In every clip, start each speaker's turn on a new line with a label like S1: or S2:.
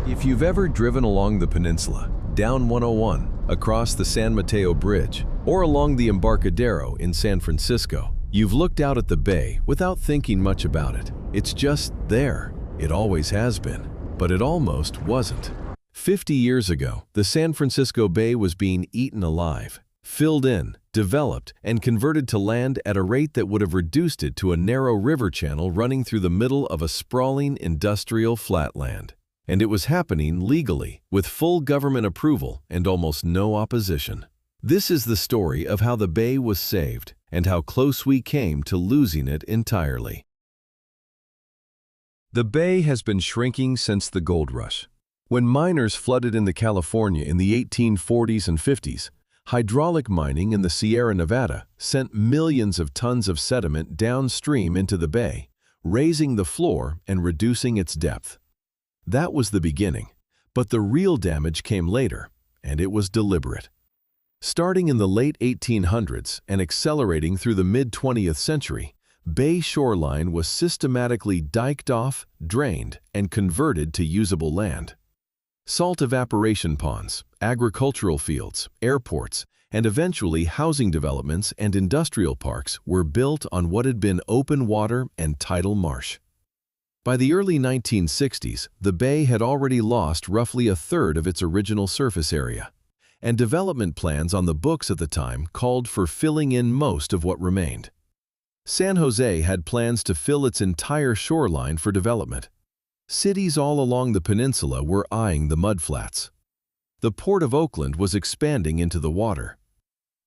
S1: If you've ever driven along the peninsula, down 101, across the San Mateo Bridge, or along the Embarcadero in San Francisco, you've looked out at the bay without thinking much about it. It's just there. It always has been, but it almost wasn't. 50 years ago, the San Francisco Bay was being eaten alive, filled in, developed, and converted to land at a rate that would have reduced it to a narrow river channel running through the middle of a sprawling industrial flatland. And it was happening legally, with full government approval and almost no opposition. This is the story of how the bay was saved and how close we came to losing it entirely. The bay has been shrinking since the gold rush. When miners flooded into California in the 1840s and 50s, hydraulic mining in the Sierra Nevada sent millions of tons of sediment downstream into the bay, raising the floor and reducing its depth. That was the beginning, but the real damage came later, and it was deliberate. Starting in the late 1800s and accelerating through the mid-20th century, bay shoreline was systematically diked off, drained, and converted to usable land. Salt evaporation ponds, agricultural fields, airports, and eventually housing developments and industrial parks were built on what had been open water and tidal marsh. By the early 1960s, the bay had already lost roughly a third of its original surface area, and development plans on the books at the time called for filling in most of what remained. San Jose had plans to fill its entire shoreline for development. Cities all along the peninsula were eyeing the mudflats. The Port of Oakland was expanding into the water.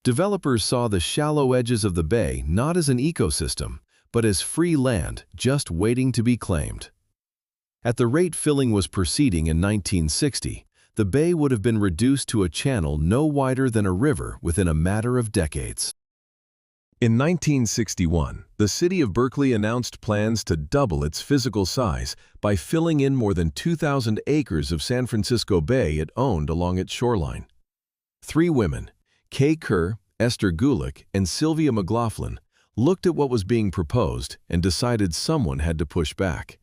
S1: Developers saw the shallow edges of the bay not as an ecosystem, but as free land just waiting to be claimed. At the rate filling was proceeding in 1960, the bay would have been reduced to a channel no wider than a river within a matter of decades. In 1961, the city of Berkeley announced plans to double its physical size by filling in more than 2,000 acres of San Francisco Bay it owned along its shoreline. Three women, Kay Kerr, Esther Gulick, and Sylvia McLaughlin, looked at what was being proposed and decided someone had to push back.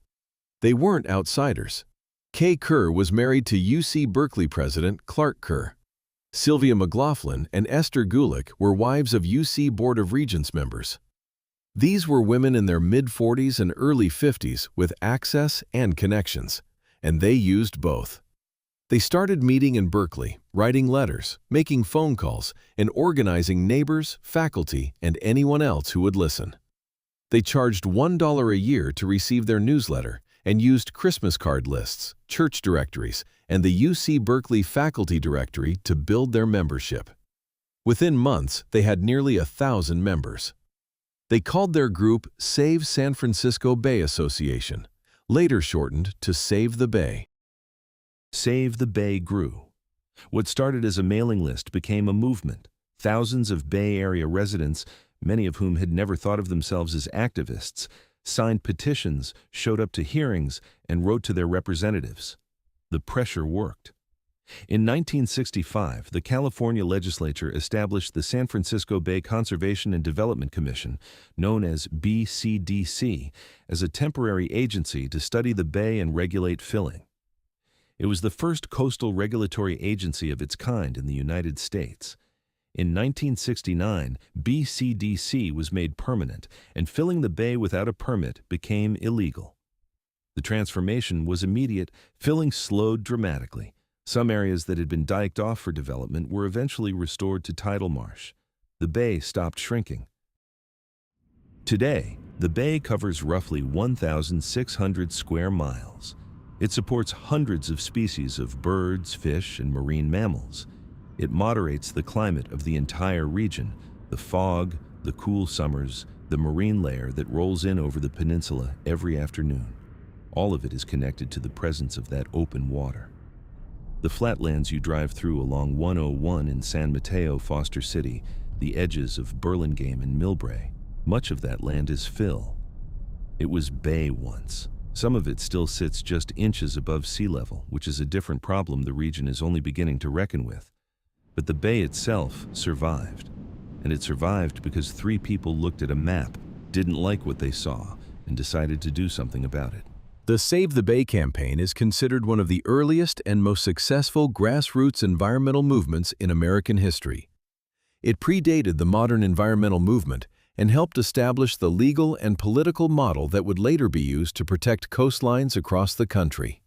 S1: They weren't outsiders. Kay Kerr was married to UC Berkeley president Clark Kerr. Sylvia McLaughlin and Esther Gulick were wives of UC Board of Regents members. These were women in their mid-40s and early 50s with access and connections, and they used both. They started meeting in Berkeley, writing letters, making phone calls, and organizing neighbors, faculty, and anyone else who would listen. They charged $1 a year to receive their newsletter and used Christmas card lists, church directories, and the UC Berkeley faculty directory to build their membership. Within months, they had nearly 1,000 members. They called their group Save San Francisco Bay Association, later shortened to Save the Bay.
S2: Save the Bay grew. What started as a mailing list became a movement. Thousands of Bay Area residents, many of whom had never thought of themselves as activists, signed petitions, showed up to hearings, and wrote to their representatives. The pressure worked. In 1965, the California legislature established the San Francisco Bay Conservation and Development Commission, known as BCDC, as a temporary agency to study the bay and regulate filling. It was the first coastal regulatory agency of its kind in the United States. In 1969, BCDC was made permanent, and filling the bay without a permit became illegal. The transformation was immediate, filling slowed dramatically. Some areas that had been diked off for development were eventually restored to tidal marsh. The bay stopped shrinking. Today, the bay covers roughly 1,600 square miles. It supports hundreds of species of birds, fish, and marine mammals. It moderates the climate of the entire region, the fog, the cool summers, the marine layer that rolls in over the peninsula every afternoon. All of it is connected to the presence of that open water. The flatlands you drive through along 101 in San Mateo, Foster City, the edges of Burlingame and Millbrae, much of that land is fill. It was bay once. Some of it still sits just inches above sea level, which is a different problem the region is only beginning to reckon with. But the bay itself survived. And it survived because 3 people looked at a map, didn't like what they saw, and decided to do something about it.
S1: The Save the Bay campaign is considered one of the earliest and most successful grassroots environmental movements in American history. It predated the modern environmental movement and helped establish the legal and political model that would later be used to protect coastlines across the country.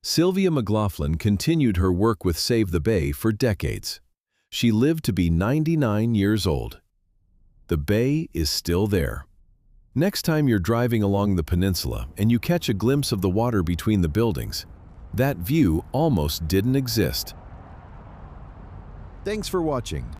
S1: Sylvia McLaughlin continued her work with Save the Bay for decades. She lived to be 99 years old. The bay is still there. Next time you're driving along the peninsula and you catch a glimpse of the water between the buildings, that view almost didn't exist. Thanks for watching.